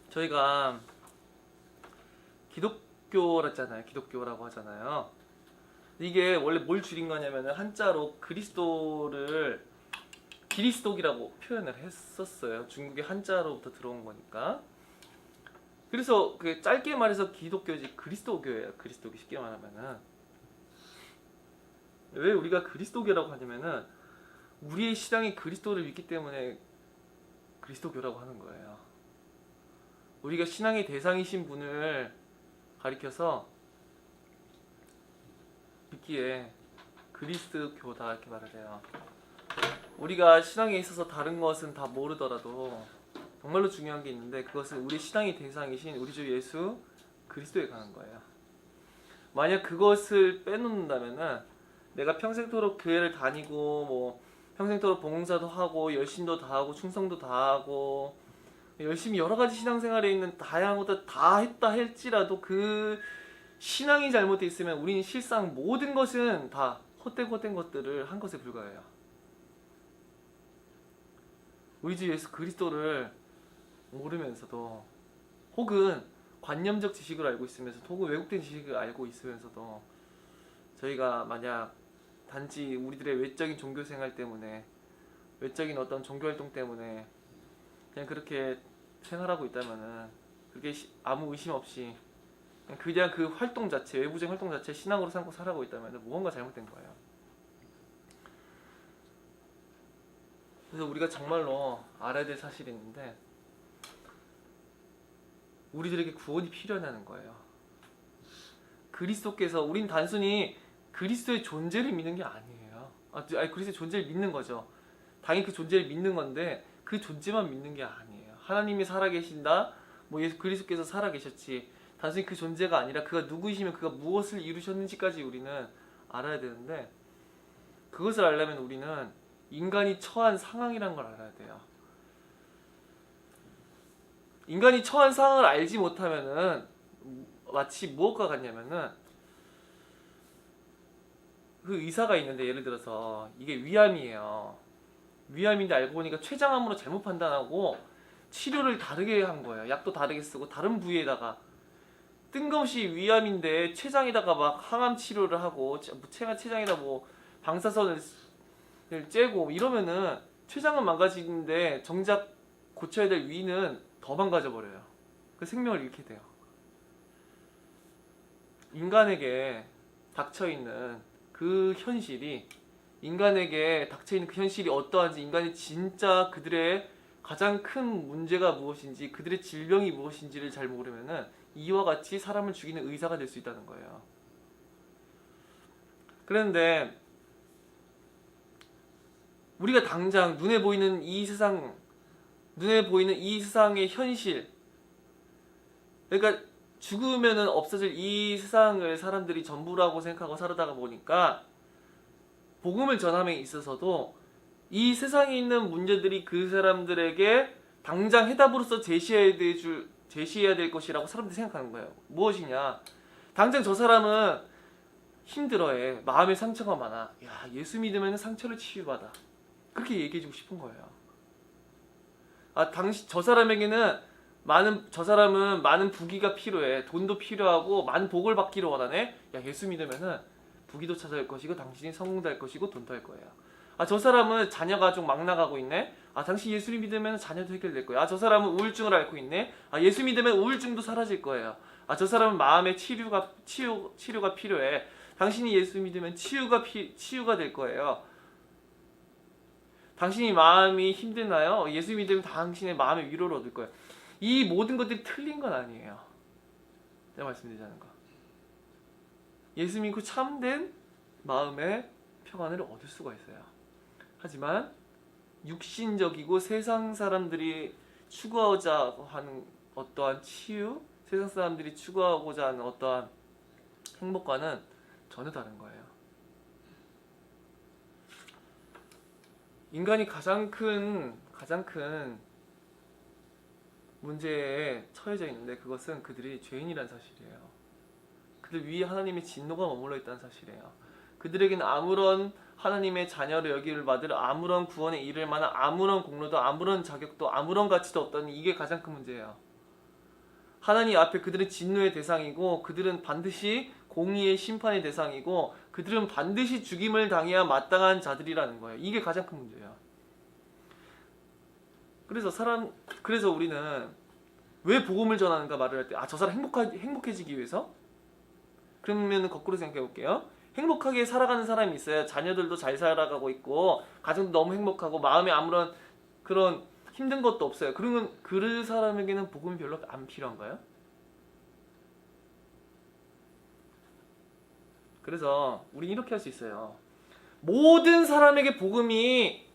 저희가 기독교랬잖아요. 기독교라고 하잖아요. 이게 원래 뭘 줄인 거냐면은 한자로 그리스도를 기리스독이라고 표현을 했었어요. 중국의 한자로부터 들어온 거니까. 그래서 그 짧게 말해서 기독교지 그리스도교예요. 그리스도교 쉽게 말하면은. 왜 우리가 그리스도교라고 하냐면은 우리의 신앙이 그리스도를 믿기 때문에 그리스도교라고 하는 거예요. 우리가 신앙의 대상이신 분을 가리켜서 믿기에 그리스도교다 이렇게 말을 해요. 우리가 신앙에 있어서 다른 것은 다 모르더라도 정말로 중요한 게 있는데 그것은 우리 신앙의 대상이신 우리 주 예수 그리스도에 가는 거예요. 만약 그것을 빼놓는다면은 내가 평생토록 교회를 다니고 뭐 평생토록 봉사도 하고 열심도 다하고 충성도 다하고 열심히 여러 가지 신앙생활에 있는 다양한 것들 다 했다 할지라도 그 신앙이 잘못되어 있으면 우리는 실상 모든 것은 다 헛된 것들을 한 것에 불과해요. 우리 주 예수 그리스도를 모르면서도 혹은 관념적 지식을 알고 있으면서도 혹은 왜곡된 지식을 알고 있으면서도 저희가 만약 단지 우리들의 외적인 종교생활 때문에 외적인 어떤 종교활동 때문에 그냥 그렇게 생활하고 있다면은 그게 아무 의심 없이 그냥 그 활동 자체, 외부적인 활동 자체 신앙으로 삼고 살아가고 있다면 무언가 잘못된 거예요. 그래서 우리가 정말로 알아야 될 사실이 있는데 우리들에게 구원이 필요하다는 거예요. 그리스도께서 우린 단순히 그리스도의 존재를 믿는 게 아니에요. 아니 그리스도의 존재를 믿는 거죠. 당연히 그 존재를 믿는 건데 그 존재만 믿는 게 아니에요. 하나님이 살아계신다. 뭐 예수 그리스도께서 살아계셨지. 단순히 그 존재가 아니라 그가 누구이시면 그가 무엇을 이루셨는지까지 우리는 알아야 되는데 그것을 알려면 우리는 인간이 처한 상황이라는 걸 알아야 돼요. 인간이 처한 상황을 알지 못하면은 마치 무엇과 같냐면은 그 의사가 있는데 예를 들어서 이게 위암이에요. 위암인데 알고 보니까 췌장암으로 잘못 판단하고 치료를 다르게 한 거예요. 약도 다르게 쓰고 다른 부위에다가 뜬금없이 위암인데 췌장에다가 막 항암 치료를 하고 췌장에다 뭐 방사선을 째고 이러면은 췌장은 망가지는데 정작 고쳐야 될 위는 더 망가져 버려요. 그 생명을 잃게 돼요. 인간에게 닥쳐있는 그 현실이 인간에게 닥쳐있는 그 현실이 어떠한지 인간이 진짜 그들의 가장 큰 문제가 무엇인지 그들의 질병이 무엇인지를 잘 모르면은 이와 같이 사람을 죽이는 의사가 될 수 있다는 거예요. 그런데 우리가 당장 눈에 보이는 이 세상의 현실, 그러니까 죽으면은 없어질 이 세상을 사람들이 전부라고 생각하고 살아다가 보니까 복음을 전함에 있어서도 이 세상에 있는 문제들이 그 사람들에게 당장 해답으로서 제시해야 될 것이라고 사람들이 생각하는 거예요. 무엇이냐? 당장 저 사람은 힘들어해. 마음에 상처가 많아. 야, 예수 믿으면 상처를 치유받아. 그렇게 얘기해주고 싶은 거예요. 저 사람에게는 저 사람은 많은 부귀가 필요해. 돈도 필요하고 많은 복을 받기를 원하네. 야, 예수 믿으면은 부귀도 찾아올 것이고 당신이 성공도 할 것이고 돈도 할 거예요. 저 사람은 자녀가 좀 막 나가고 있네. 당신 예수 믿으면 자녀도 해결될 거야. 저 사람은 우울증을 앓고 있네. 예수 믿으면 우울증도 사라질 거예요. 저 사람은 마음의 치료가 필요해. 당신이 예수 믿으면 치유가 될 거예요. 당신이 마음이 힘드나요? 예수 믿으면 당신의 마음의 위로를 얻을 거예요. 이 모든 것들이 틀린 건 아니에요. 내가 말씀드리자는 거. 예수 믿고 참된 마음의 평안을 얻을 수가 있어요. 하지만 육신적이고 세상 사람들이 추구하고자 하는 어떠한 치유, 세상 사람들이 추구하고자 하는 어떠한 행복과는 전혀 다른 거예요. 인간이 가장 큰 문제에 처해져 있는데 그것은 그들이 죄인이라는 사실이에요. 그들 위에 하나님의 진노가 머물러 있다는 사실이에요. 그들에게는 아무런 하나님의 자녀를 여기를 받을 아무런 구원에 이를 만한 아무런 공로도 아무런 자격도 아무런 가치도 없다는 이게 가장 큰 문제예요. 하나님 앞에 그들은 진노의 대상이고 그들은 반드시 공의의 심판의 대상이고 그들은 반드시 죽임을 당해야 마땅한 자들이라는 거예요. 이게 가장 큰 문제예요. 그래서 우리는 왜 복음을 전하는가 말을 할 때, 저 사람 행복해지기 위해서? 그러면 거꾸로 생각해 볼게요. 행복하게 살아가는 사람이 있어요. 자녀들도 잘 살아가고 있고, 가정도 너무 행복하고, 마음에 아무런 그런 힘든 것도 없어요. 그러면 그 사람에게는 복음이 별로 안 필요한가요? 그래서 우리 이렇게 할 수 있어요. 모든 사람에게 복음이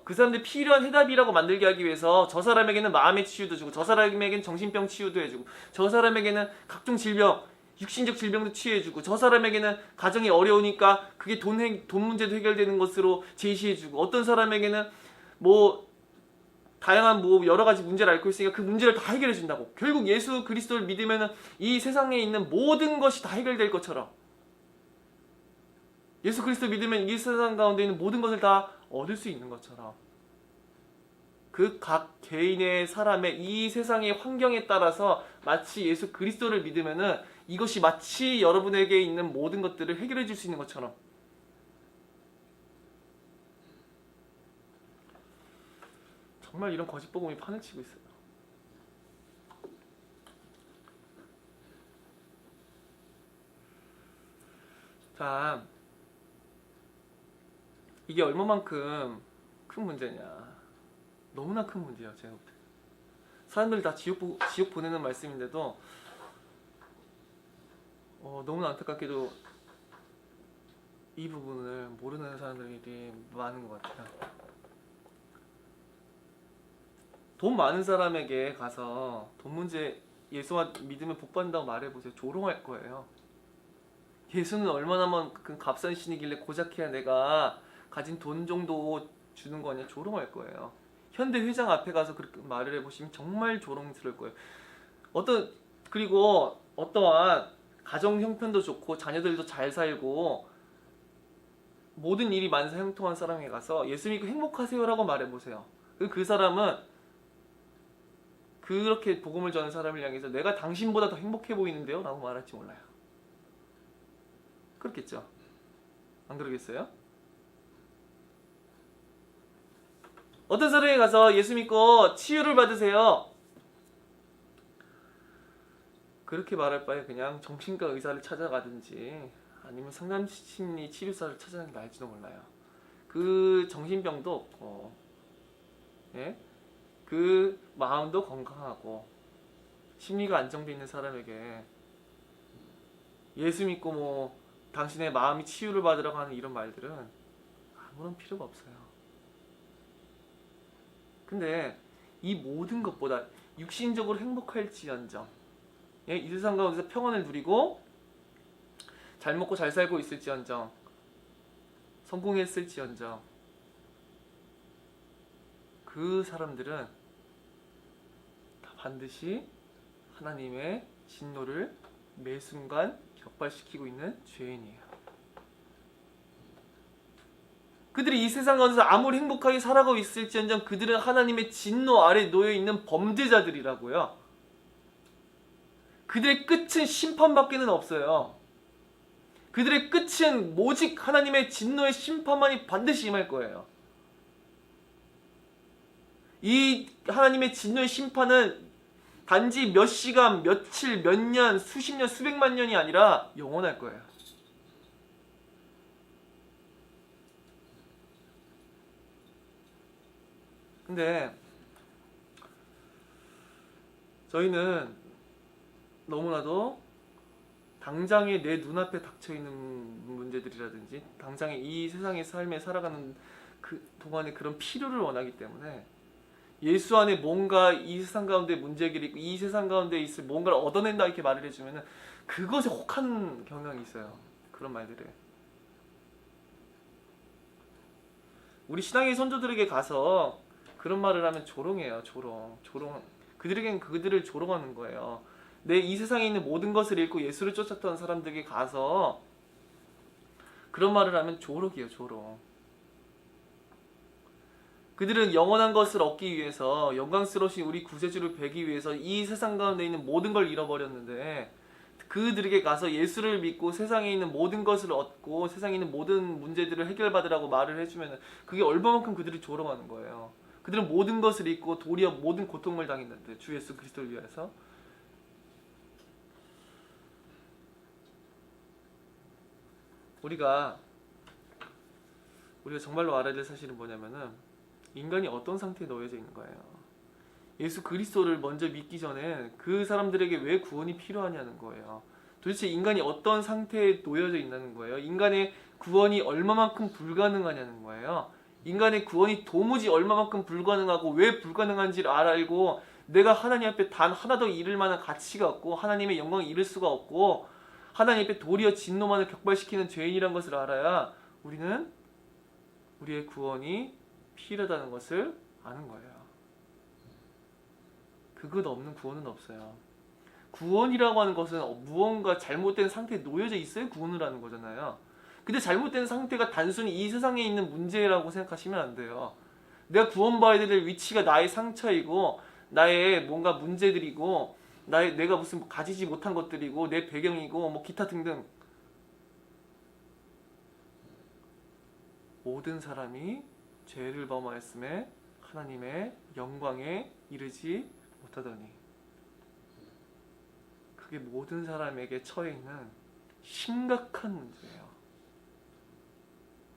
그 사람들 필요한 해답이라고 만들게 하기 위해서 저 사람에게는 마음의 치유도 주고 저 사람에게는 정신병 치유도 해주고 저 사람에게는 각종 질병 육신적 질병도 치유해주고 저 사람에게는 가정이 어려우니까 그게 돈 문제도 해결되는 것으로 제시해주고 어떤 사람에게는 뭐 다양한 뭐 여러 가지 문제를 앓고 있으니까 그 문제를 다 해결해 준다고. 결국 예수 그리스도를 믿으면은 이 세상에 있는 모든 것이 다 해결될 것처럼 예수 그리스도 믿으면 이 세상 가운데 있는 모든 것을 다 얻을 수 있는 것처럼 그 각 개인의 사람의 이 세상의 환경에 따라서 마치 예수 그리스도를 믿으면은 이것이 마치 여러분에게 있는 모든 것들을 해결해 줄 수 있는 것처럼 정말 이런 거짓 복음이 판을 치고 있어요. 자, 이게 얼마만큼 큰 문제냐. 너무나 큰 문제예요. 제가 볼 때. 사람들이 다 지옥 보내는 말씀인데도 너무나 안타깝게도 이 부분을 모르는 사람들이 많은 것 같아요. 돈 많은 사람에게 가서 돈 문제 예수와 믿으면 복 받는다고 말해보세요. 조롱할 거예요. 예수는 얼마나만큼 값싼 신이길래 고작해야 내가 가진 돈 정도 주는 거냐 조롱할 거예요. 현대 회장 앞에 가서 그렇게 말을 해보시면 정말 조롱스러울 거예요. 그리고 어떠한 가정 형편도 좋고 자녀들도 잘 살고 모든 일이 만사형통한 사람에게 가서 예수 믿고 행복하세요라고 말해보세요. 그 사람은 그렇게 복음을 전하는 사람을 향해서 내가 당신보다 더 행복해 보이는데요? 라고 말할지 몰라요. 그렇겠죠? 안 그러겠어요? 어떤 사람에 가서 예수 믿고 치유를 받으세요. 그렇게 말할 바에 그냥 정신과 의사를 찾아가든지 아니면 상담심리 치료사를 찾아가는 게 나을지도 몰라요. 그 정신병도 없고 예? 그 마음도 건강하고 심리가 안정되어 있는 사람에게 예수 믿고 뭐 당신의 마음이 치유를 받으라고 하는 이런 말들은 아무런 필요가 없어요. 근데 이 모든 것보다 육신적으로 행복할지언정 예? 이 세상 가운데서 평안을 누리고 잘 먹고 잘 살고 있을지언정 성공했을지언정 그 사람들은 다 반드시 하나님의 진노를 매 순간 격발시키고 있는 죄인이에요. 그들이 이 세상 가운데서 아무리 행복하게 살아가고 있을지언정 그들은 하나님의 진노 아래 놓여있는 범죄자들이라고요. 그들의 끝은 심판밖에는 없어요. 그들의 끝은 오직 하나님의 진노의 심판만이 반드시 임할 거예요. 이 하나님의 진노의 심판은 단지 몇 시간, 며칠, 몇 년, 수십 년, 수백만 년이 아니라 영원할 거예요. 근데 저희는 너무나도 당장에 내 눈앞에 닥쳐있는 문제들이라든지 당장에 이 세상의 삶에 살아가는 그 동안의 그런 필요를 원하기 때문에 예수 안에 뭔가 이 세상 가운데 문제들이 있고 이 세상 가운데 있을 뭔가를 얻어낸다 이렇게 말을 해주면 그것에 혹한 경향이 있어요. 그런 말들에 우리 신앙의 선조들에게 가서 그런 말을 하면 조롱해요. 조롱. 그들에겐 그들을 조롱하는 거예요. 내 이 세상에 있는 모든 것을 잃고 예수를 쫓았던 사람들에게 가서 그런 말을 하면 조롱이에요. 조롱. 그들은 영원한 것을 얻기 위해서 영광스러우신 우리 구세주를 뵈기 위해서 이 세상 가운데 있는 모든 걸 잃어버렸는데 그들에게 가서 예수를 믿고 세상에 있는 모든 것을 얻고 세상에 있는 모든 문제들을 해결받으라고 말을 해주면 그게 얼마만큼 그들이 조롱하는 거예요. 그들은 모든 것을 잊고 도리어 모든 고통을 당했는데 주 예수 그리스도를 위해서. 우리가 정말로 알아야 될 사실은 뭐냐면은 인간이 어떤 상태에 놓여져 있는 거예요. 예수 그리스도를 먼저 믿기 전에 그 사람들에게 왜 구원이 필요하냐는 거예요. 도대체 인간이 어떤 상태에 놓여져 있는 거예요. 인간의 구원이 얼마만큼 불가능하냐는 거예요. 인간의 구원이 도무지 얼마만큼 불가능하고 왜 불가능한지를 알고 내가 하나님 앞에 단 하나도 잃을 만한 가치가 없고 하나님의 영광을 잃을 수가 없고 하나님 앞에 도리어 진노만을 격발시키는 죄인이란 것을 알아야 우리는 우리의 구원이 필요하다는 것을 아는 거예요. 그것 없는 구원은 없어요. 구원이라고 하는 것은 무언가 잘못된 상태에 놓여져 있어야 구원을 하는 거잖아요. 근데 잘못된 상태가 단순히 이 세상에 있는 문제라고 생각하시면 안 돼요. 내가 구원받아야 될 위치가 나의 상처이고 나의 뭔가 문제들이고 내가 무슨 가지지 못한 것들이고 내 배경이고 뭐 기타 등등 모든 사람이 죄를 범하였음에 하나님의 영광에 이르지 못하더니 그게 모든 사람에게 처해 있는 심각한 문제예요.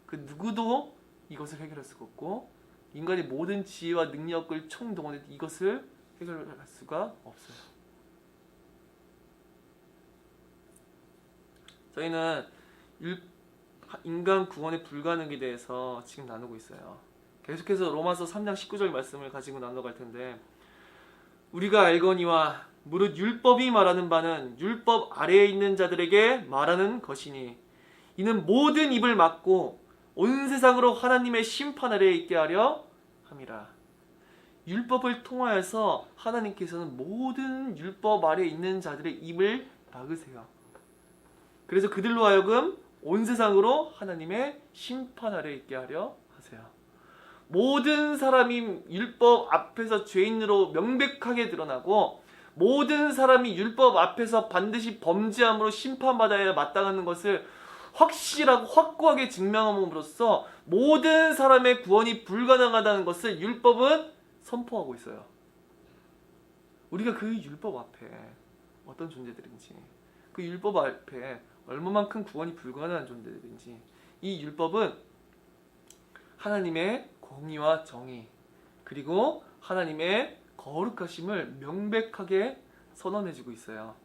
그 누구도 이것을 해결할 수가 없고 인간의 모든 지혜와 능력을 총동원해 이것을 해결할 수가 없어요. 저희는 인간 구원의 불가능에 대해서 지금 나누고 있어요. 계속해서 로마서 3장 19절 말씀을 가지고 나눠갈 텐데 우리가 알거니와 무릇 율법이 말하는 바는 율법 아래에 있는 자들에게 말하는 것이니 이는 모든 입을 막고 온 세상으로 하나님의 심판 아래에 있게 하려 함이라. 율법을 통하여서 하나님께서는 모든 율법 아래에 있는 자들의 입을 막으세요. 그래서 그들로 하여금 온 세상으로 하나님의 심판 아래에 있게 하려 하세요. 모든 사람이 율법 앞에서 죄인으로 명백하게 드러나고 모든 사람이 율법 앞에서 반드시 범죄함으로 심판받아야 마땅하는 것을 확실하고 확고하게 증명함으로써 모든 사람의 구원이 불가능하다는 것을 율법은 선포하고 있어요. 우리가 그 율법 앞에 어떤 존재들인지 그 율법 앞에 얼마만큼 구원이 불가능한 존재들인지 이 율법은 하나님의 공의와 정의 그리고 하나님의 거룩하심을 명백하게 선언해주고 있어요.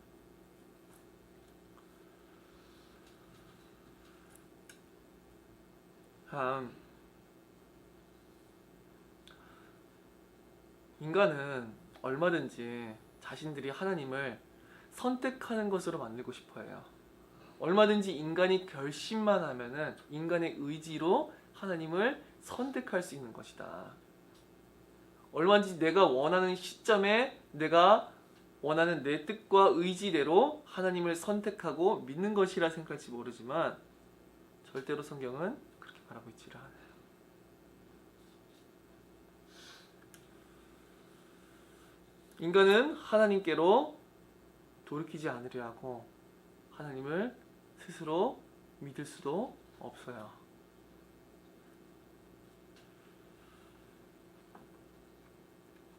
인간은 얼마든지 자신들이 하나님을 선택하는 것으로 만들고 싶어 해요. 얼마든지 인간이 결심만 하면은 인간의 의지로 하나님을 선택할 수 있는 것이다. 얼마든지 내가 원하는 시점에 내가 원하는 내 뜻과 의지대로 하나님을 선택하고 믿는 것이라 생각할지 모르지만 절대로 성경은 그렇게 말하고 있지 않아요. 인간은 하나님께로 돌이키지 않으려 하고 하나님을 스스로 믿을 수도 없어요.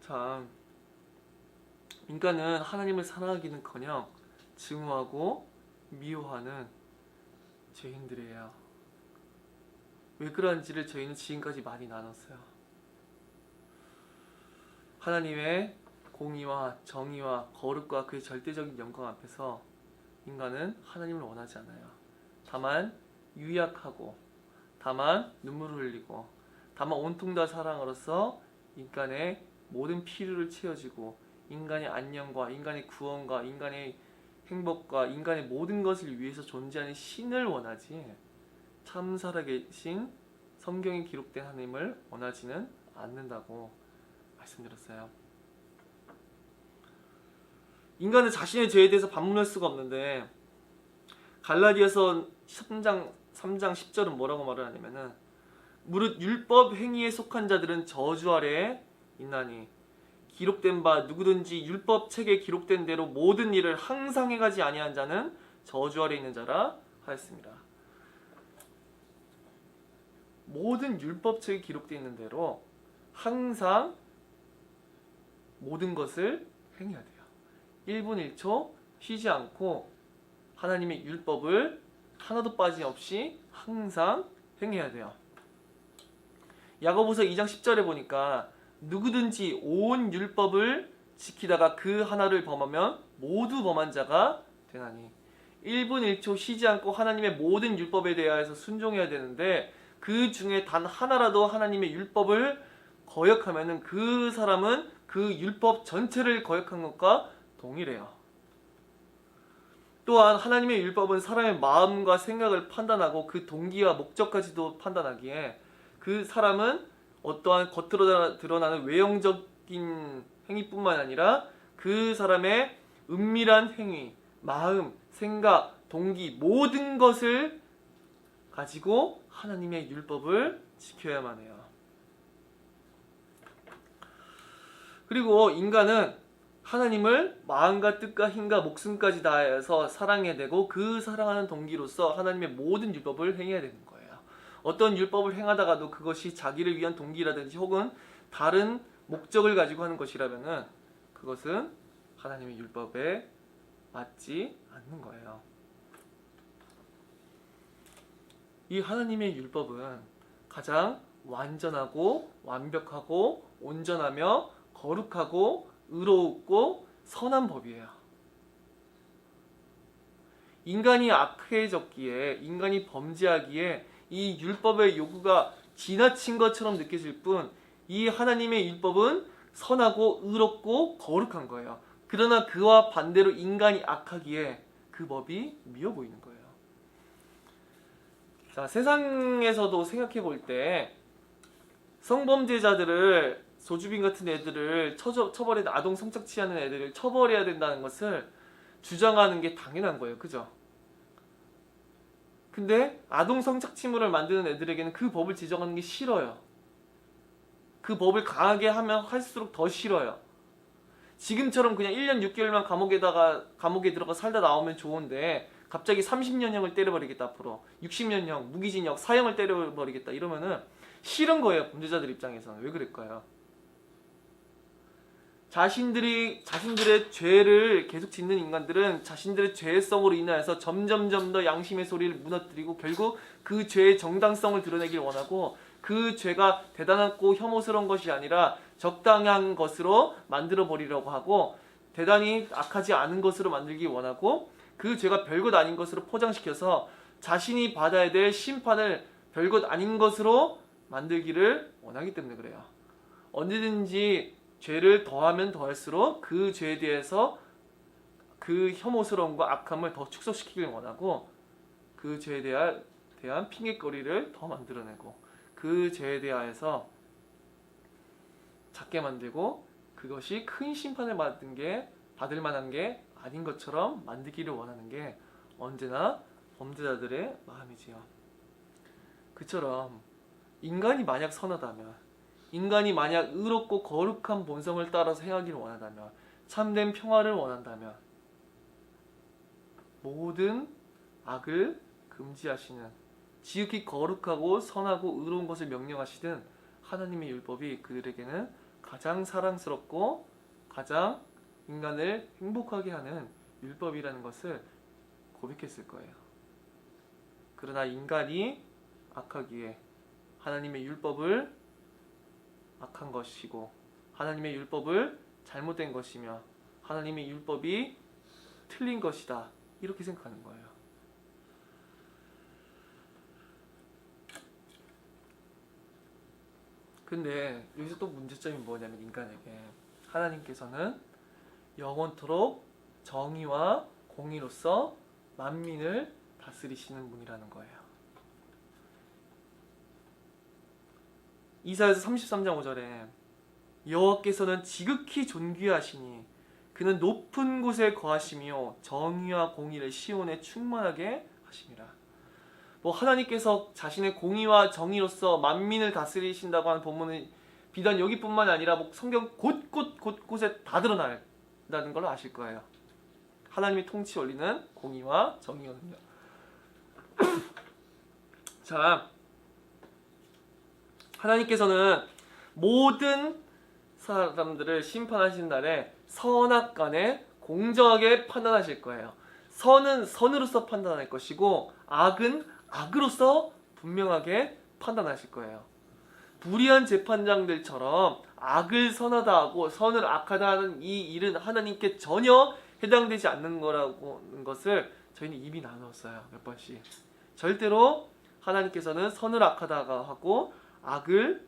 참, 인간은 하나님을 사랑하기는커녕 증오하고 미워하는 죄인들이에요. 왜 그런지를 저희는 지금까지 많이 나눴어요. 하나님의 공의와 정의와 거룩과 그의 절대적인 영광 앞에서 인간은 하나님을 원하지 않아요. 다만 유약하고 다만 눈물을 흘리고 다만 온통 다 사랑으로서 인간의 모든 필요를 채워주고 인간의 안녕과 인간의 구원과 인간의 행복과 인간의 모든 것을 위해서 존재하는 신을 원하지 참 살아계신 성경에 기록된 하나님을 원하지는 않는다고 말씀드렸어요. 인간은 자신의 죄에 대해서 반문할 수가 없는데 갈라디아서 3장 10절은 뭐라고 말을 하냐면은 무릇 율법 행위에 속한 자들은 저주 아래에 있나니 기록된 바 누구든지 율법 책에 기록된 대로 모든 일을 항상 행하지 아니한 자는 저주 아래 있는 자라 하였습니다. 모든 율법 책에 기록되어 있는 대로 항상 모든 것을 행해야 돼요. 1분 1초 쉬지 않고 하나님의 율법을 하나도 빠짐없이 항상 행해야 돼요. 야고보서 2장 10절에 보니까 누구든지 온 율법을 지키다가 그 하나를 범하면 모두 범한 자가 되나니 1분 1초 쉬지 않고 하나님의 모든 율법에 대하여서 순종해야 되는데 그 중에 단 하나라도 하나님의 율법을 거역하면은 그 사람은 그 율법 전체를 거역한 것과 동일해요. 또한 하나님의 율법은 사람의 마음과 생각을 판단하고 그 동기와 목적까지도 판단하기에 그 사람은 어떠한 겉으로 드러나는 외형적인 행위뿐만 아니라 그 사람의 은밀한 행위, 마음, 생각, 동기 모든 것을 가지고 하나님의 율법을 지켜야만 해요. 그리고 인간은 하나님을 마음과 뜻과 힘과 목숨까지 다해서 사랑해야 되고 그 사랑하는 동기로서 하나님의 모든 율법을 행해야 되는 거예요. 어떤 율법을 행하다가도 그것이 자기를 위한 동기라든지 혹은 다른 목적을 가지고 하는 것이라면은 그것은 하나님의 율법에 맞지 않는 거예요. 이 하나님의 율법은 가장 완전하고 완벽하고 온전하며 거룩하고 의롭고 선한 법이에요. 인간이 악해졌기에 인간이 범죄하기에 이 율법의 요구가 지나친 것처럼 느껴질 뿐 이 하나님의 율법은 선하고 의롭고 거룩한 거예요. 그러나 그와 반대로 인간이 악하기에 그 법이 미워 보이는 거예요. 자, 세상에서도 생각해 볼 때 성범죄자들을 조주빈 같은 애들을 처벌해 아동 성착취하는 애들을 처벌해야 된다는 것을 주장하는 게 당연한 거예요. 그죠? 근데 아동 성착취물을 만드는 애들에게는 그 법을 지정하는 게 싫어요. 그 법을 강하게 하면 할수록 더 싫어요. 지금처럼 그냥 1년 6개월만 감옥에 들어가 살다 나오면 좋은데 갑자기 30년형을 때려버리겠다 앞으로 60년형, 무기징역, 사형을 때려버리겠다 이러면은 싫은 거예요. 범죄자들 입장에서는. 왜 그럴까요? 자신들의 죄를 계속 짓는 인간들은 자신들의 죄성으로 인하여서 점점점 더 양심의 소리를 무너뜨리고 결국 그 죄의 정당성을 드러내길 원하고 그 죄가 대단하고 혐오스러운 것이 아니라 적당한 것으로 만들어 버리려고 하고 대단히 악하지 않은 것으로 만들기 원하고 그 죄가 별것 아닌 것으로 포장시켜서 자신이 받아야 될 심판을 별것 아닌 것으로 만들기를 원하기 때문에 그래요. 언제든지 죄를 더하면 더할수록 그 죄에 대해서 그 혐오스러움과 악함을 더 축소시키길 원하고 그 죄에 대한 핑계거리를 더 만들어내고 그 죄에 대하여서 작게 만들고 그것이 큰 심판을 받을 만한 게 아닌 것처럼 만들기를 원하는 게 언제나 범죄자들의 마음이지요. 그처럼 인간이 만약 선하다면 인간이 만약 의롭고 거룩한 본성을 따라서 행하기를 원한다면 참된 평화를 원한다면 모든 악을 금지하시는 지극히 거룩하고 선하고 의로운 것을 명령하시는 하나님의 율법이 그들에게는 가장 사랑스럽고 가장 인간을 행복하게 하는 율법이라는 것을 고백했을 거예요. 그러나 인간이 악하기에 하나님의 율법을 악한 것이고 하나님의 율법을 잘못된 것이며 하나님의 율법이 틀린 것이다 이렇게 생각하는 거예요. 근데 여기서 또 문제점이 뭐냐면 인간에게 하나님께서는 영원토록 정의와 공의로서 만민을 다스리시는 분이라는 거예요. 이사야서 33장 5절에 여호와께서는 지극히 존귀하시니 그는 높은 곳에 거하시며 정의와 공의를 시온에 충만하게 하심이라. 뭐 하나님께서 자신의 공의와 정의로서 만민을 다스리신다고 하는 본문은 비단 여기뿐만 아니라 뭐 성경 곳곳에 다 드러난다는 걸 아실 거예요. 하나님의 통치 원리는 공의와 정의거든요. 자, 하나님께서는 모든 사람들을 심판하신 날에 선악간에 공정하게 판단하실 거예요. 선은 선으로서 판단할 것이고 악은 악으로서 분명하게 판단하실 거예요. 불의한 재판장들처럼 악을 선하다 하고 선을 악하다 하는 이 일은 하나님께 전혀 해당되지 않는 거라고 하는 것을 저희는 이미 나누었어요. 몇 번씩. 절대로 하나님께서는 선을 악하다 하고 악을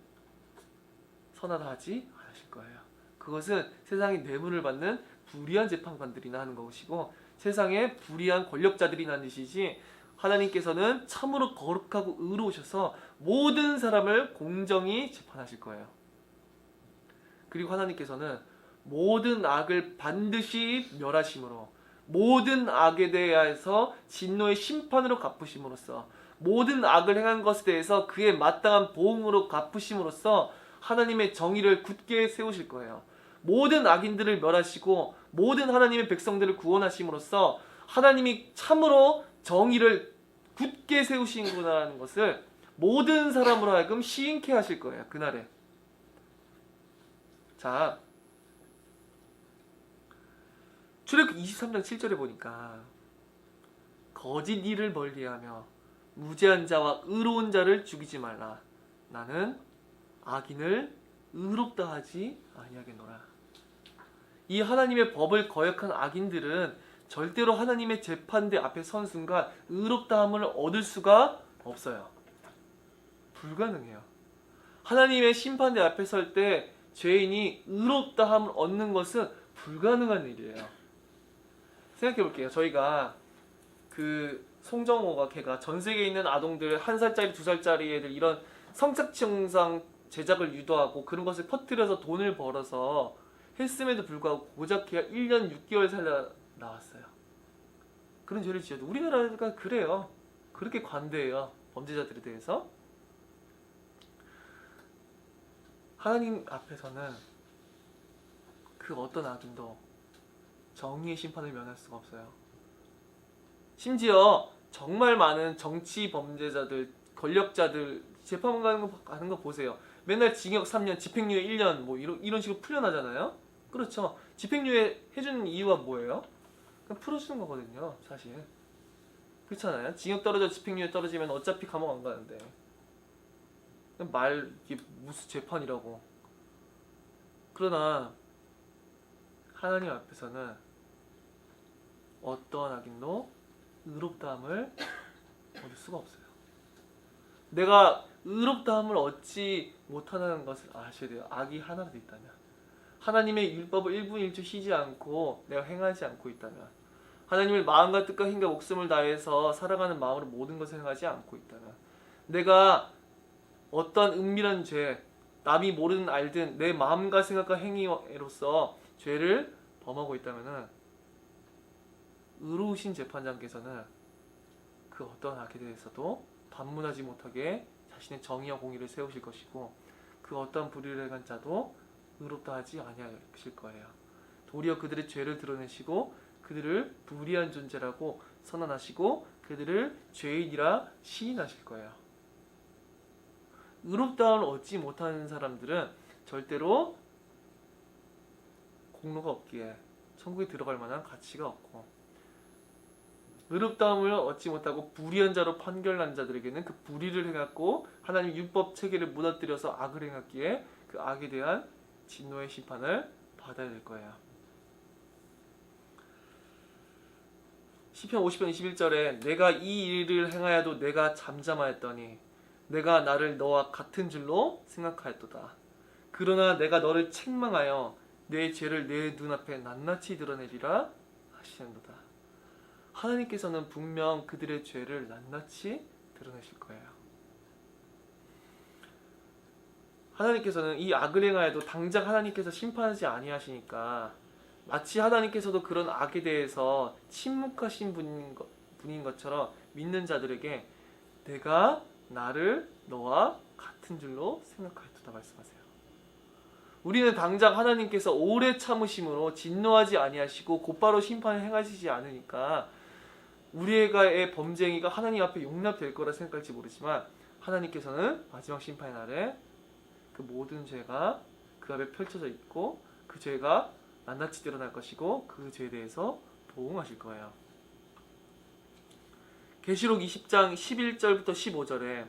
선하다 하지 않으실 거예요. 그것은 세상이 뇌물을 받는 불의한 재판관들이나 하는 것이고 세상에 불의한 권력자들이나 하는 짓이지, 하나님께서는 참으로 거룩하고 의로우셔서 모든 사람을 공정히 재판하실 거예요. 그리고 하나님께서는 모든 악을 반드시 멸하심으로, 모든 악에 대해서 진노의 심판으로 갚으심으로써, 모든 악을 행한 것에 대해서 그에 마땅한 보응으로 갚으심으로써 하나님의 정의를 굳게 세우실 거예요. 모든 악인들을 멸하시고 모든 하나님의 백성들을 구원하심으로써 하나님이 참으로 정의를 굳게 세우시는구나라는 것을 모든 사람으로 하여금 시인케 하실 거예요. 그날에. 자, 출애굽기 23장 7절에 보니까 거짓 일을 멀리하며 무죄한 자와 의로운 자를 죽이지 말라. 나는 악인을 의롭다 하지 아니하겠노라. 이 하나님의 법을 거역한 악인들은 절대로 하나님의 재판대 앞에 선 순간 의롭다함을 얻을 수가 없어요. 불가능해요. 하나님의 심판대 앞에 설 때 죄인이 의롭다함을 얻는 것은 불가능한 일이에요. 생각해 볼게요. 저희가 그 송정호가 걔가 전 세계에 있는 아동들 1살짜리 2살짜리 애들 이런 성착취 영상 제작을 유도하고 그런 것을 퍼뜨려서 돈을 벌어서 했음에도 불구하고 고작 걔가 1년 6개월 살다 나왔어요. 그런 죄를 지어도 우리나라가 그래요. 그렇게 관대해요. 범죄자들에 대해서. 하나님 앞에서는 그 어떤 악인도 정의의 심판을 면할 수가 없어요. 심지어 정말 많은 정치 범죄자들, 권력자들 재판 가는 거 보세요. 맨날 징역 3년, 집행유예 1년 뭐 이런 식으로 풀려나잖아요. 그렇죠. 집행유예 해주는 이유가 뭐예요? 그냥 풀어주는 거거든요, 사실. 그렇잖아요. 징역 떨어져 집행유예 떨어지면 어차피 감옥 안 가는데. 이게 무슨 재판이라고. 그러나 하나님 앞에서는 어떠한 악인도 의롭다함을 얻을 수가 없어요. 내가 의롭다함을 얻지 못하는 것을 아셔야 돼요. 악이 하나라도 있다면. 하나님의 율법을 1분 1초 쉬지 않고 내가 행하지 않고 있다면, 하나님을 마음과 뜻과 힘과 목숨을 다해서 살아가는 마음으로 모든 것을 행하지 않고 있다면, 내가 어떤 은밀한 죄, 남이 모르든 알든 내 마음과 생각과 행위로서 죄를 범하고 있다면 의로우신 재판장께서는 그 어떤 악에 대해서도 반문하지 못하게 자신의 정의와 공의를 세우실 것이고, 그 어떤 불의를 행한 자도 의롭다 하지 아니하실 거예요. 도리어 그들의 죄를 드러내시고 그들을 불의한 존재라고 선언하시고 그들을 죄인이라 시인하실 거예요. 의롭다함을 얻지 못하는 사람들은 절대로 공로가 없기에 천국에 들어갈 만한 가치가 없고, 의롭다함을 얻지 못하고 불의한 자로 판결난 자들에게는 그 불의를 행했고 하나님 율법 체계를 무너뜨려서 악을 행했기에 그 악에 대한 진노의 심판을 받아야 될 거예요. 시편 50편 21절에 내가 이 일을 행하여도 내가 잠잠하였더니 내가 나를 너와 같은 줄로 생각하였도다. 그러나 내가 너를 책망하여 내 죄를 내 눈앞에 낱낱이 드러내리라 하시는도다. 하나님께서는 분명 그들의 죄를 낱낱이 드러내실 거예요. 하나님께서는 이 악을 행하여도 당장 하나님께서 심판하지 아니하시니까 마치 하나님께서도 그런 악에 대해서 침묵하신 분인 것처럼 믿는 자들에게 내가 나를 너와 같은 줄로 생각하였다 말씀하세요. 우리는 당장 하나님께서 오래 참으심으로 진노하지 아니하시고 곧바로 심판을 행하시지 않으니까 우리의 범죄 행위가 하나님 앞에 용납될 거라 생각할지 모르지만 하나님께서는 마지막 심판의 날에 그 모든 죄가 그 앞에 펼쳐져 있고 그 죄가 낱낱이 드러날 것이고 그 죄에 대해서 보응하실 거예요. 계시록 20장 11절부터 15절에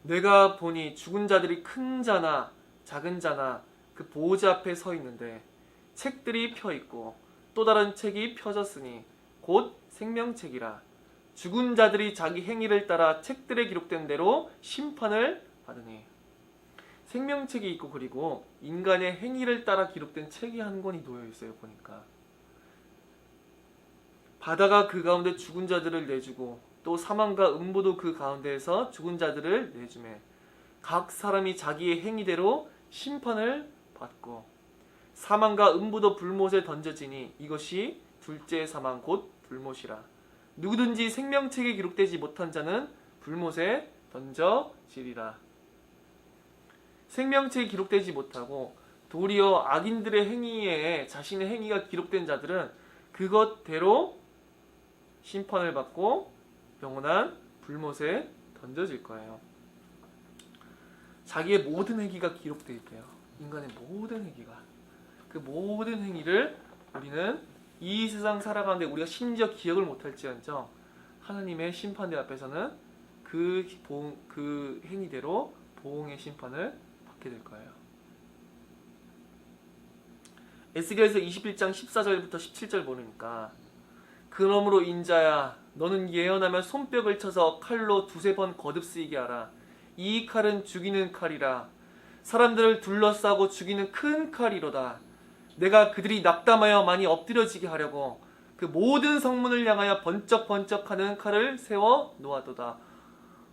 내가 보니 죽은 자들이 큰 자나 작은 자나 그 보호자 앞에 서 있는데 책들이 펴 있고 또 다른 책이 펴졌으니 곧 생명책이라. 죽은 자들이 자기 행위를 따라 책들에 기록된 대로 심판을 받으니. 생명책이 있고 그리고 인간의 행위를 따라 기록된 책이 한 권이 놓여 있어요. 보니까 바다가 그 가운데 죽은 자들을 내주고 또 사망과 음부도 그 가운데에서 죽은 자들을 내주매 각 사람이 자기의 행위대로 심판을 받고 사망과 음부도 불못에 던져지니 이것이 둘째 사망 곧 불못이라. 누구든지 생명책에 기록되지 못한 자는 불못에 던져지리라. 생명책에 기록되지 못하고 도리어 악인들의 행위에 자신의 행위가 기록된 자들은 그것대로 심판을 받고 영원한 불못에 던져질 거예요. 자기의 모든 행위가 기록되어 있대요. 인간의 모든 행위가. 그 모든 행위를 우리는 이 세상 살아가는데 우리가 심지어 기억을 못할지언정 하나님의 심판대 앞에서는 그 행위대로 보응의 심판을 받게 될 거예요. 에스겔서 21장 14절부터 17절 보니까 그러므로 인자야 너는 예언하며 손뼉을 쳐서 칼로 두세 번 거듭쓰이게 하라. 이 칼은 죽이는 칼이라. 사람들을 둘러싸고 죽이는 큰 칼이로다. 내가 그들이 낙담하여 많이 엎드려지게 하려고 그 모든 성문을 향하여 번쩍번쩍하는 칼을 세워 놓았도다.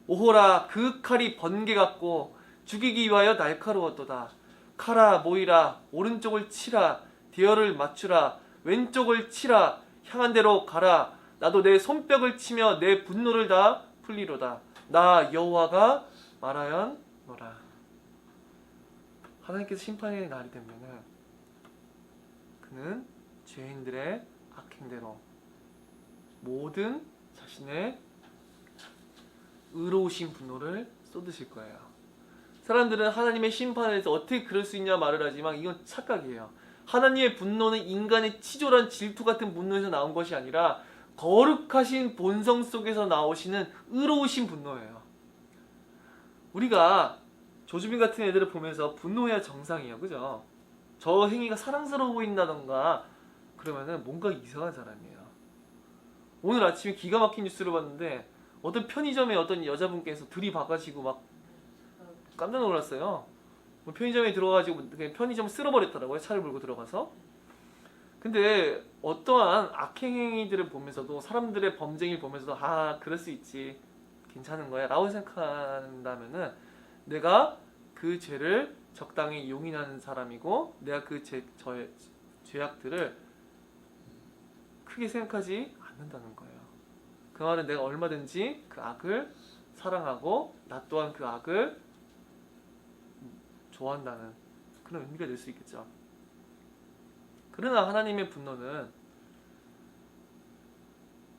오호라 그 칼이 번개 같고 죽이기 위하여 날카로웠도다. 칼아 모이라 오른쪽을 치라 대열을 맞추라 왼쪽을 치라 향한 대로 가라. 나도 내 손뼉을 치며 내 분노를 다 풀리로다. 나 여호와가 말하였노라. 하나님께서 심판의 날이 되면은 그는 죄인들의 악행대로 모든 자신의 의로우신 분노를 쏟으실 거예요. 사람들은 하나님의 심판에 대해서 어떻게 그럴 수 있냐 말을 하지만 이건 착각이에요. 하나님의 분노는 인간의 치졸한 질투 같은 분노에서 나온 것이 아니라 거룩하신 본성 속에서 나오시는 의로우신 분노예요. 우리가 조주빈 같은 애들을 보면서 분노해야 정상이에요. 그죠? 저 행위가 사랑스러워 보인다던가 그러면은 뭔가 이상한 사람이에요. 오늘 아침에 기가 막힌 뉴스를 봤는데 어떤 편의점에 어떤 여자분께서 들이박아시고 막 깜짝 놀랐어요. 편의점에 들어가지고 그냥 편의점 쓸어버렸더라고요. 차를 몰고 들어가서. 근데 어떠한 악행행위들을 보면서도 사람들의 범죄를 보면서도 그럴 수 있지 괜찮은 거야 라고 생각한다면은 내가 그 죄를 적당히 용인하는 사람이고 내가 그 저의 죄악들을 크게 생각하지 않는다는 거예요. 그 말은 내가 얼마든지 그 악을 사랑하고 나 또한 그 악을 좋아한다는 그런 의미가 될 수 있겠죠. 그러나 하나님의 분노는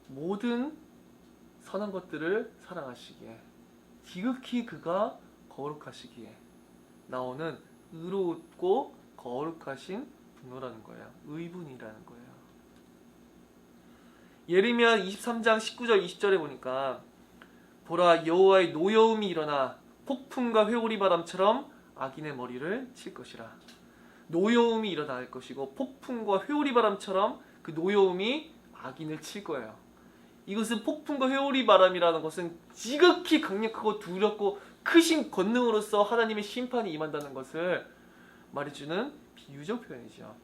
모든 선한 것들을 사랑하시기에 지극히 그가 거룩하시기에 나오는 의롭고 거룩하신 분노라는 거예요. 의분이라는 거예요. 예레미야 23장 19절 20절에 보니까 보라 여호와의 노여움이 일어나 폭풍과 회오리 바람처럼 악인의 머리를 칠 것이라. 노여움이 일어날 것이고 폭풍과 회오리 바람처럼 그 노여움이 악인을 칠 거예요. 이것은 폭풍과 회오리 바람이라는 것은 지극히 강력하고 두렵고 크신 권능으로서 하나님의 심판이 임한다는 것을 말해주는 비유적 표현이죠.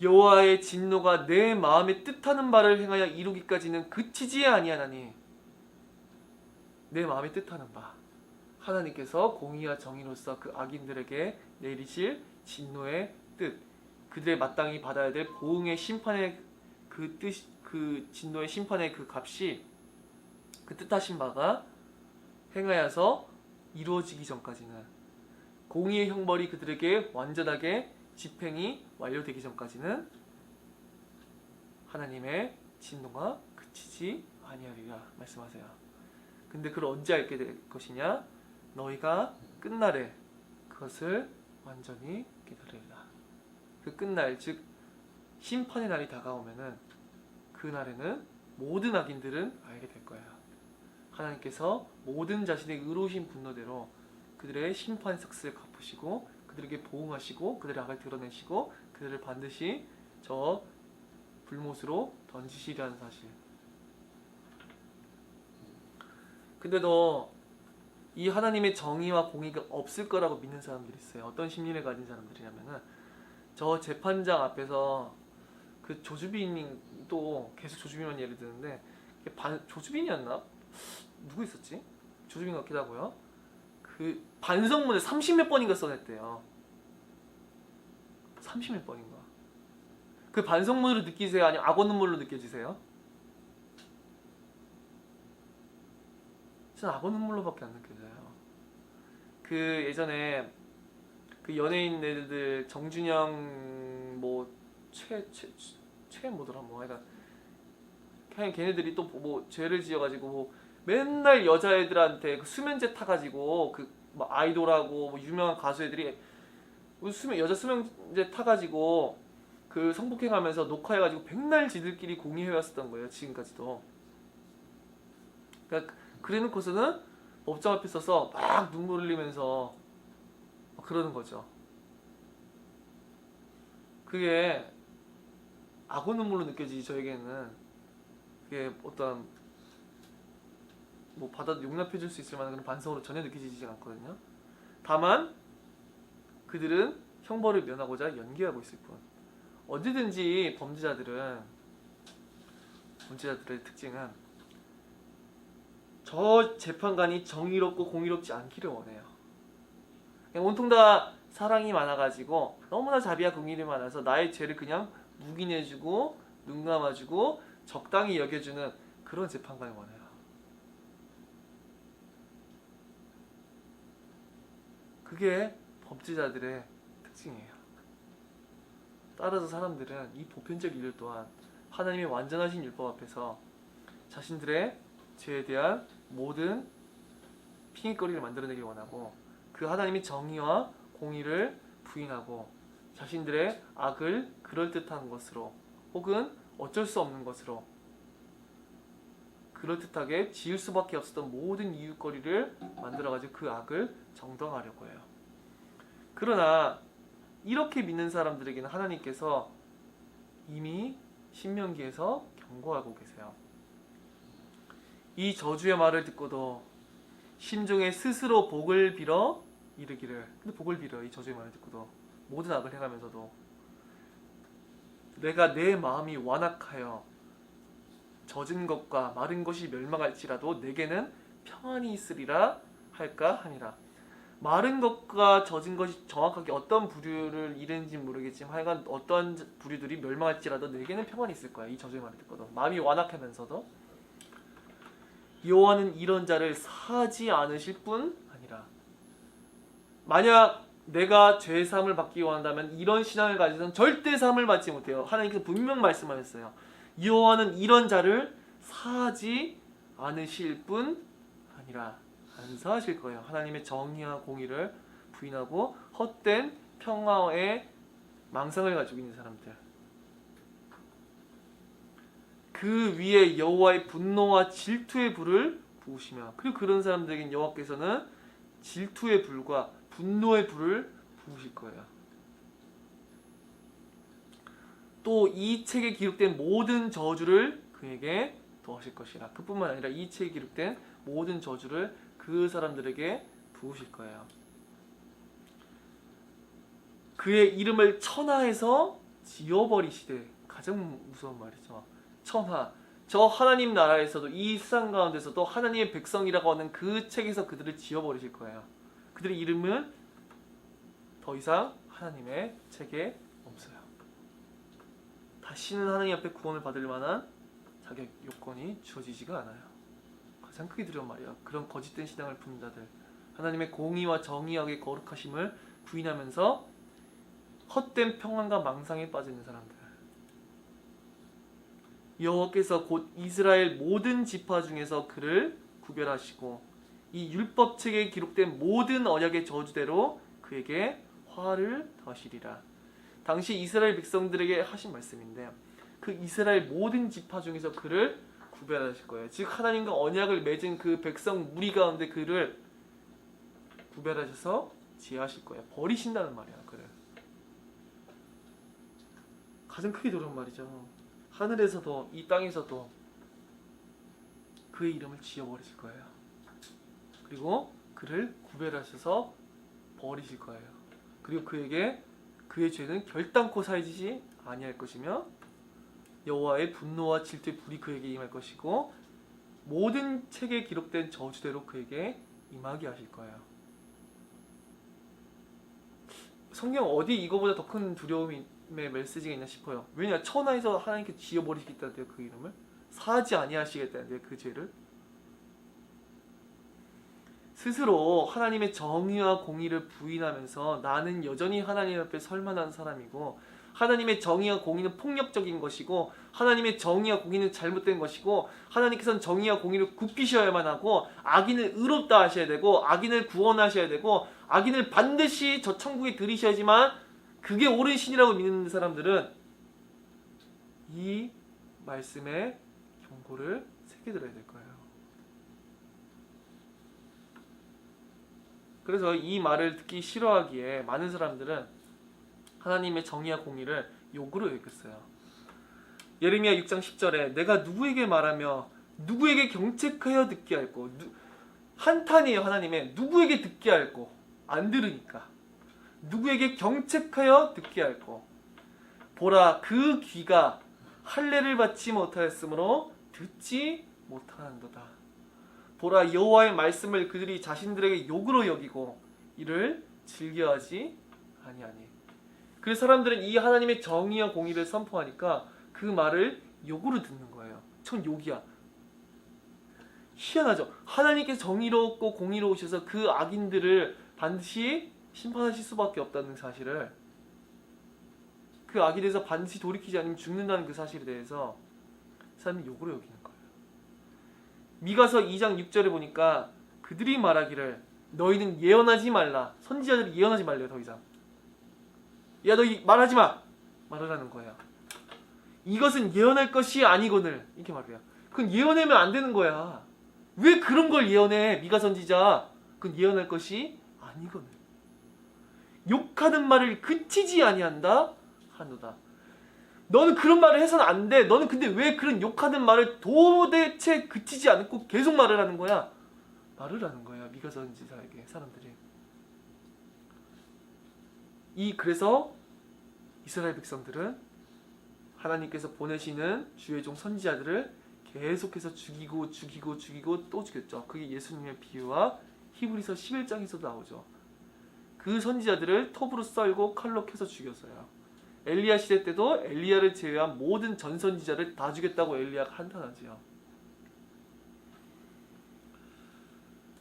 여호와의 진노가 내 마음에 뜻하는 바를 행하여 이루기까지는 그치지 아니하나니. 내 마음에 뜻하는 바 하나님께서 공의와 정의로서 그 악인들에게 내리실 진노의 뜻, 그들의 마땅히 받아야 될 보응의 심판의 그 뜻, 그 진노의 심판의 그 값이 그 뜻하신 바가 행하여서 이루어지기 전까지는, 공의의 형벌이 그들에게 완전하게 집행이 완료되기 전까지는 하나님의 진노가 그치지 아니하리라 말씀하세요. 근데 그걸 언제 알게 될 것이냐? 너희가 끝날에 그것을 완전히 깨달으리라. 그 끝날, 즉 심판의 날이 다가오면은 그 날에는 모든 악인들은 알게 될 거예요. 하나님께서 모든 자신의 의로우신 분노대로 그들의 심판의 삭스를 갚으시고 그들에게 보응하시고 그들의 악을 드러내시고 그들을 반드시 저 불못으로 던지시리라는 사실. 근데도 이 하나님의 정의와 공의가 없을 거라고 믿는 사람들이 있어요. 어떤 심리를 가진 사람들이냐면은 저 재판장 앞에서 그 조주빈도 계속 조주빈만 예를 드는데 조주빈이었나? 누구 있었지? 조주빈 같기도 하고요. 그 반성문을 30몇 번인가 써냈대요. 30몇 번인가. 그 반성문으로 느끼세요? 아니면 악어 눈물로 느껴지세요? 저는 악어 눈물로밖에 안 느껴져요. 그 예전에 그 연예인 애들 정준영 뭐 최 뭐더라 뭐 하여간 그냥 걔네들이 또 뭐 죄를 지어가지고 뭐 맨날 여자애들한테 그 수면제 타가지고 그 뭐 아이돌하고 뭐 유명한 가수 애들이 여자 수면제 타가지고 그 성폭행하면서 녹화해가지고 백날 지들끼리 공유해왔었던 거예요. 지금까지도. 그러니까 그래놓고서는 법정 앞에 서서 막 눈물 흘리면서 막 그러는 거죠. 그게 악어 눈물로 느껴지지 저에게는 그게 어떤 뭐 받아 용납해줄 수 있을 만한 그런 반성으로 전혀 느껴지지 않거든요. 다만 그들은 형벌을 면하고자 연기하고 있을 뿐. 언제든지 범죄자들의 특징은 저 재판관이 정의롭고 공의롭지 않기를 원해요. 그냥 온통 다 사랑이 많아가지고 너무나 자비와 공의를 많아서 나의 죄를 그냥 묵인해주고 눈 감아주고 적당히 여겨주는 그런 재판관을 원해요. 그게 범죄자들의 특징이에요. 따라서 사람들은 이 보편적 이유 또한 하나님의 완전하신 율법 앞에서 자신들의 죄에 대한 모든 핑계거리를 만들어내길 원하고 그 하나님의 정의와 공의를 부인하고 자신들의 악을 그럴듯한 것으로 혹은 어쩔 수 없는 것으로 그럴듯하게 지을 수밖에 없었던 모든 이유거리를 만들어가지고 그 악을 정당하려고 해요. 그러나 이렇게 믿는 사람들에게는 하나님께서 이미 신명기에서 경고하고 계세요. 이 저주의 말을 듣고도 심중에 스스로 복을 빌어 이르기를. 근데 복을 빌어 이 저주의 말을 듣고도 모든 악을 행하면서도 내가 내 마음이 완악하여 젖은 것과 마른 것이 멸망할지라도 내게는 평안이 있으리라 할까 하니라. 마른 것과 젖은 것이 정확하게 어떤 부류를 이르는지 모르겠지만 하여간 어떤 부류들이 멸망할지라도 내게는 평안이 있을 거야. 이 저주의 말을 듣고도 마음이 완악하면서도 여호와는 이런 자를 사하지 않으실 뿐 아니라. 만약 내가 죄 사함을 받기 원한다면 이런 신앙을 가지고는 절대 사함을 받지 못해요. 하나님께서 분명 말씀하셨어요. 여호와는 이런 자를 사하지 않으실 뿐 아니라 안 사하실 거예요. 하나님의 정의와 공의를 부인하고 헛된 평화의 망상을 가지고 있는 사람들. 그 위에 여호와의 분노와 질투의 불을 부으시며 그리고 그런 사람들에게 여호와께서는 질투의 불과 분노의 불을 부으실 거예요. 또 이 책에 기록된 모든 저주를 그에게 더하실 것이라. 그뿐만 아니라 이 책에 기록된 모든 저주를 그 사람들에게 부으실 거예요. 그의 이름을 천하에서 지워버리시되. 가장 무서운 말이죠. 천하. 저 하나님 나라에서도 이 세상 가운데서도 하나님의 백성이라고 하는 그 책에서 그들을 지워버리실 거예요. 그들의 이름은 더 이상 하나님의 책에 없어요. 다시는 하나님 앞에 구원을 받을 만한 자격 요건이 주어지지가 않아요. 가장 크게 두려운 말이야. 그런 거짓된 신앙을 품는 자들, 하나님의 공의와 정의하게 거룩하심을 부인하면서 헛된 평안과 망상에 빠져 있는 사람들. 여호와께서 곧 이스라엘 모든 지파 중에서 그를 구별하시고 이 율법책에 기록된 모든 언약의 저주대로 그에게 화를 더하시리라. 당시 이스라엘 백성들에게 하신 말씀인데 그 이스라엘 모든 지파 중에서 그를 구별하실 거예요. 즉 하나님과 언약을 맺은 그 백성 무리 가운데 그를 구별하셔서 지하실 거예요. 버리신다는 말이야. 그를 가장 크게 두려운 말이죠. 하늘에서도 이 땅에서도 그의 이름을 지어버리실 거예요. 그리고 그를 구별하셔서 버리실 거예요. 그리고 그에게 그의 죄는 결단코 사해지지 아니할 것이며 여호와의 분노와 질투의 불이 그에게 임할 것이고 모든 책에 기록된 저주대로 그에게 임하게 하실 거예요. 성경 어디 이거보다 더 큰 두려움의 메시지가 있나 싶어요. 왜냐? 천하에서 하나님께 지어버리시겠다는데요. 그 이름을 사하지 아니하시겠다는데요. 그 죄를 스스로 하나님의 정의와 공의를 부인하면서 나는 여전히 하나님 앞에 설만한 사람이고 하나님의 정의와 공의는 폭력적인 것이고 하나님의 정의와 공의는 잘못된 것이고 하나님께서는 정의와 공의를 굽히셔야만 하고 악인을 의롭다 하셔야 되고 악인을 구원하셔야 되고 악인을 반드시 저 천국에 들이셔야지만 그게 옳은 신이라고 믿는 사람들은 이 말씀의 경고를 새겨들어야 될 거예요. 그래서 이 말을 듣기 싫어하기에 많은 사람들은 하나님의 정의와 공의를 욕으로 여겼어요. 예레미야 6장 10절에 내가 누구에게 말하며 누구에게 경책하여 듣게 할꼬. 한탄이에요. 하나님의 누구에게 듣게 할꼬. 안 들으니까. 누구에게 경책하여 듣게 할꼬. 보라 그 귀가 할례를 받지 못하였으므로 듣지 못하는도다. 보라 여호와의 말씀을 그들이 자신들에게 욕으로 여기고 이를 즐겨하지 아니하니. 그래서 사람들은 이 하나님의 정의와 공의를 선포하니까 그 말을 욕으로 듣는 거예요. 전 욕이야. 희한하죠. 하나님께서 정의롭고 공의로우셔서 그 악인들을 반드시 심판하실 수밖에 없다는 사실을, 그 악에 대해서 반드시 돌이키지 않으면 죽는다는 그 사실에 대해서 사람이 욕으로 여기는 거예요. 미가서 2장 6절에 보니까 그들이 말하기를 너희는 예언하지 말라. 선지자들이 예언하지 말래요. 더 이상. 야 너희 말하지 마. 말하라는 거예요. 이것은 예언할 것이 아니거늘. 이렇게 말해요. 그건 예언하면 안 되는 거야. 왜 그런 걸 예언해? 미가 선지자. 그건 예언할 것이 아니거늘. 욕하는 말을 그치지 아니한다 하노다. 너는 그런 말을 해서는 안 돼. 너는 근데 왜 그런 욕하는 말을 도대체 그치지 않고 계속 말을 하는 거야? 말을 하는 거야. 미가 선지자에게 사람들이. 그래서 이스라엘 백성들은 하나님께서 보내시는 주의 종 선지자들을 계속해서 죽이고 또 죽였죠. 그게 예수님의 비유와 히브리서 11장에서도 나오죠. 그 선지자들을 톱으로 썰고 칼로 캐서 죽였어요. 엘리야 시대 때도 엘리야를 제외한 모든 전 선지자를 다 죽였다고 엘리야가 한탄하지요.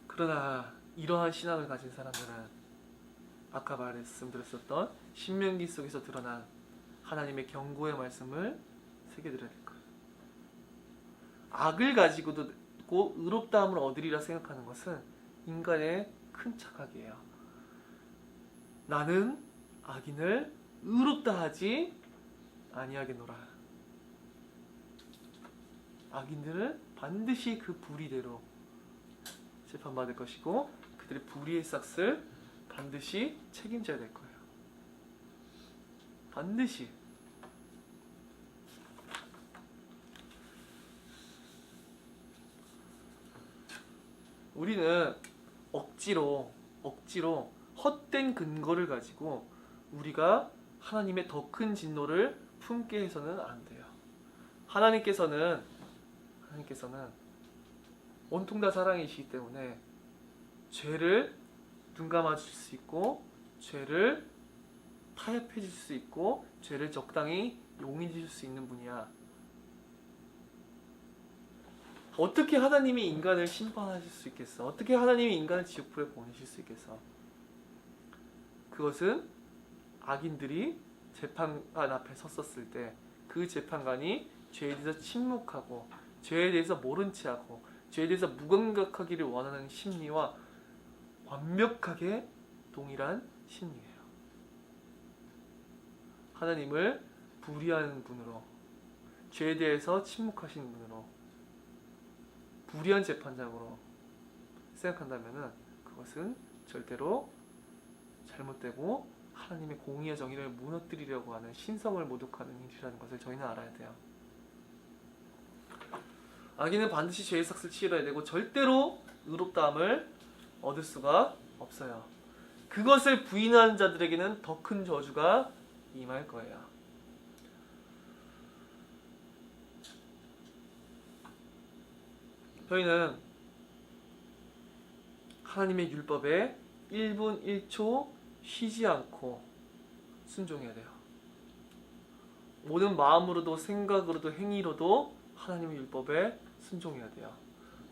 그러나 이러한 신앙을 가진 사람들은 아까 말씀드렸었던 신명기 속에서 드러난 하나님의 경고의 말씀을 새겨들어야 될 거예요. 악을 가지고도 의롭다함을 얻으리라 생각하는 것은 인간의 큰 착각이에요. 나는 악인을 의롭다 하지 아니하겠노라. 악인들은 반드시 그 불의대로 재판받을 것이고 그들의 불의의 싹을 반드시 책임져야 될 거예요. 반드시. 우리는 억지로 헛된 근거를 가지고 우리가 하나님의 더 큰 진노를 품게 해서는 안 돼요. 하나님께서는 온통 다 사랑이시기 때문에 죄를 눈감아 주실 수 있고 죄를 타협해 주실 수 있고 죄를 적당히 용인해 줄 수 있는 분이야. 어떻게 하나님이 인간을 심판하실 수 있겠어? 어떻게 하나님이 인간을 지옥불에 보내실 수 있겠어? 그것은 악인들이 재판관 앞에 섰었을 때 그 재판관이 죄에 대해서 침묵하고 죄에 대해서 모른 체하고 죄에 대해서 무감각하기를 원하는 심리와 완벽하게 동일한 심리예요. 하나님을 불의하는 분으로, 죄에 대해서 침묵하시는 분으로, 불의한 재판장으로 생각한다면 그것은 절대로 잘못되고 하나님의 공의와 정의를 무너뜨리려고 하는 신성을 모독하는 일이라는 것을 저희는 알아야 돼요. 악인은 반드시 죄의 삭을 치러야 되고 절대로 의롭다함을 얻을 수가 없어요. 그것을 부인하는 자들에게는 더 큰 저주가 임할 거예요. 저희는 하나님의 율법에 1분 1초 쉬지 않고 순종해야 돼요. 모든 마음으로도 생각으로도 행위로도 하나님의 율법에 순종해야 돼요.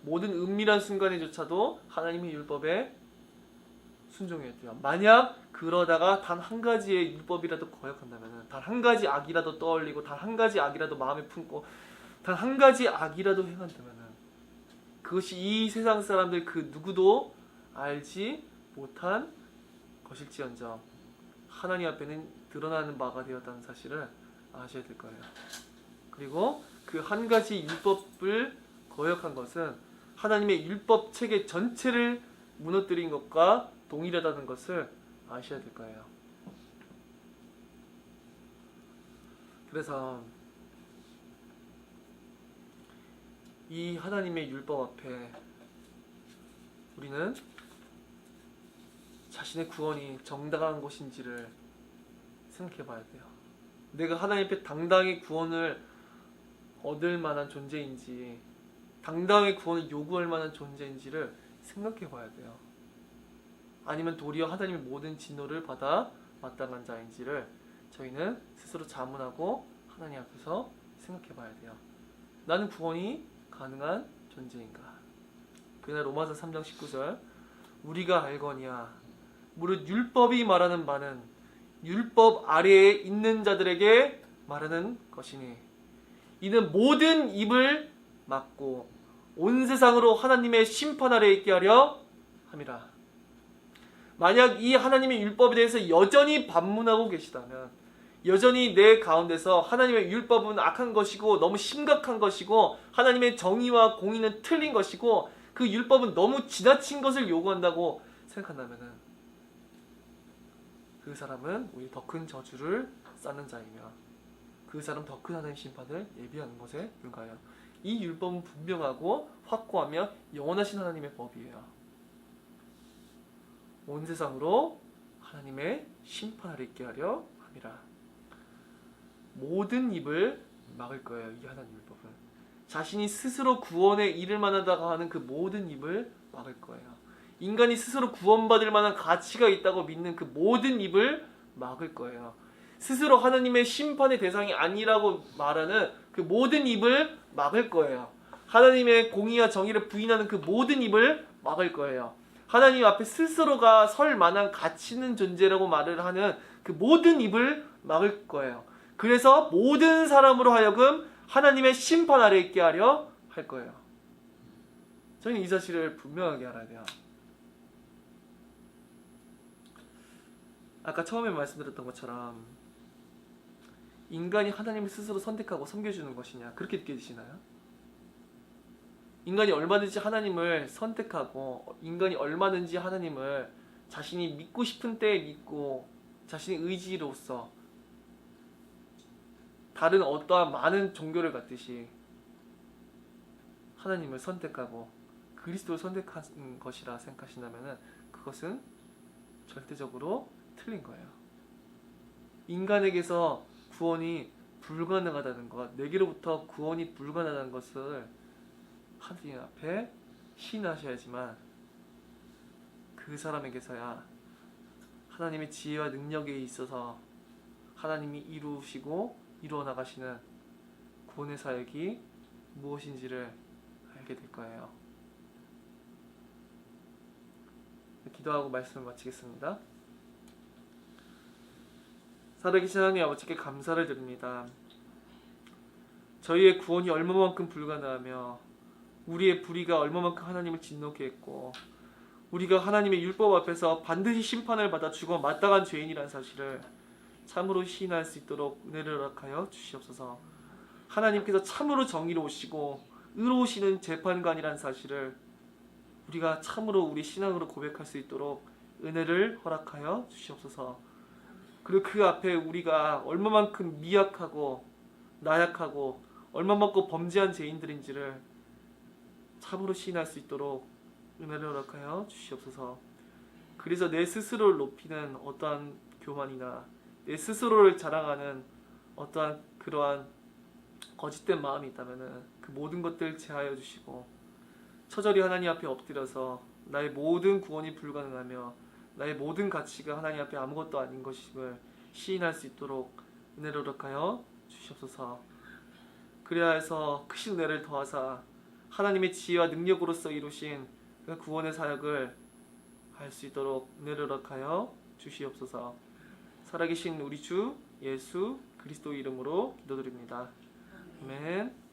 모든 은밀한 순간에조차도 하나님의 율법에 순종해야 돼요. 만약 그러다가 단 한 가지의 율법이라도 거역한다면, 단 한 가지 악이라도 떠올리고 단 한 가지 악이라도 마음에 품고 단 한 가지 악이라도 행한다면 그것이 이 세상 사람들 그 누구도 알지 못한 것일지언정 하나님 앞에는 드러나는 바가 되었다는 사실을 아셔야 될 거예요. 그리고 그 한 가지 율법을 거역한 것은 하나님의 율법 체계 전체를 무너뜨린 것과 동일하다는 것을 아셔야 될 거예요. 그래서 이 하나님의 율법 앞에 우리는 자신의 구원이 정당한 것인지를 생각해 봐야 돼요. 내가 하나님 앞에 당당히 구원을 얻을 만한 존재인지, 당당히 구원을 요구할 만한 존재인지를 생각해 봐야 돼요. 아니면 도리어 하나님의 모든 진노를 받아 마땅한 자인지를 저희는 스스로 자문하고 하나님 앞에서 생각해 봐야 돼요. 나는 구원이 가능한 존재인가? 그날 로마서 3장 19절 우리가 알거니와 무릇 율법이 말하는 바는 율법 아래에 있는 자들에게 말하는 것이니 이는 모든 입을 막고 온 세상으로 하나님의 심판 아래에 있게 하려 함이라. 만약 이 하나님의 율법에 대해서 여전히 반문하고 계시다면, 여전히 내 가운데서 하나님의 율법은 악한 것이고 너무 심각한 것이고 하나님의 정의와 공의는 틀린 것이고 그 율법은 너무 지나친 것을 요구한다고 생각한다면 그 사람은 오히려 더 큰 저주를 쌓는 자이며 그 사람 더 큰 하나님의 심판을 예비하는 것에 불과해요. 이 율법은 분명하고 확고하며 영원하신 하나님의 법이에요. 온 세상으로 하나님의 심판 아래 있게 하려 함이라. 모든 입을 막을 거예요. 이 하나님 율법은 자신이 스스로 구원에 이를 만하다고 하는 그 모든 입을 막을 거예요. 인간이 스스로 구원받을 만한 가치가 있다고 믿는 그 모든 입을 막을 거예요. 스스로 하나님의 심판의 대상이 아니라고 말하는 그 모든 입을 막을 거예요. 하나님의 공의와 정의를 부인하는 그 모든 입을 막을 거예요. 하나님 앞에 스스로가 설 만한 가치 있는 존재라고 말을 하는 그 모든 입을 막을 거예요. 그래서 모든 사람으로 하여금 하나님의 심판 아래 있게 하려 할 거예요. 저희는 이 사실을 분명하게 알아야 돼요. 아까 처음에 말씀드렸던 것처럼 인간이 하나님을 스스로 선택하고 섬겨주는 것이냐, 그렇게 느껴지시나요? 인간이 얼마든지 하나님을 선택하고 인간이 얼마든지 하나님을 자신이 믿고 싶은 때에 믿고 자신의 의지로서 다른 어떠한 많은 종교를 갖듯이 하나님을 선택하고 그리스도를 선택한 것이라 생각하신다면 그것은 절대적으로 틀린 거예요. 인간에게서 구원이 불가능하다는 것, 내게로부터 구원이 불가능하다는 것을 하나님 앞에 시인하셔야지만 그 사람에게서야 하나님의 지혜와 능력에 있어서 하나님이 이루시고 이루어 나가시는 구원의 사역이 무엇인지를 알 알게 될 거예요. 기도하고 말씀을 마치겠습니다. 살아계신 하나님 아버지께 감사를 드립니다. 저희의 구원이 얼마만큼 불가능하며 우리의 불의가 얼마만큼 하나님을 진노케 했고 우리가 하나님의 율법 앞에서 반드시 심판을 받아 죽어 마땅한 죄인이라는 사실을 참으로 시인할 수 있도록 은혜를 허락하여 주시옵소서. 하나님께서 참으로 정의로우시고 의로우시는 재판관이라는 사실을 우리가 참으로 우리 신앙으로 고백할 수 있도록 은혜를 허락하여 주시옵소서. 그리고 그 앞에 우리가 얼마만큼 미약하고 나약하고 얼마만큼 범죄한 죄인들인지를 참으로 시인할 수 있도록 은혜를 허락하여 주시옵소서. 그래서 내 스스로를 높이는 어떠한 교만이나 내 스스로를 자랑하는 어떠한 그러한 거짓된 마음이 있다면 그 모든 것들 제하여 주시고 처절히 하나님 앞에 엎드려서 나의 모든 구원이 불가능하며 나의 모든 가치가 하나님 앞에 아무것도 아닌 것임을 시인할 수 있도록 은혜를 허락하여 주시옵소서. 그래야 해서 크신 은혜를 더하사 하나님의 지혜와 능력으로서 이루신 그 구원의 사역을 할 수 있도록 은혜를 허락하여 주시옵소서. 살아계신 우리 주 예수 그리스도 이름으로 기도드립니다. 아멘.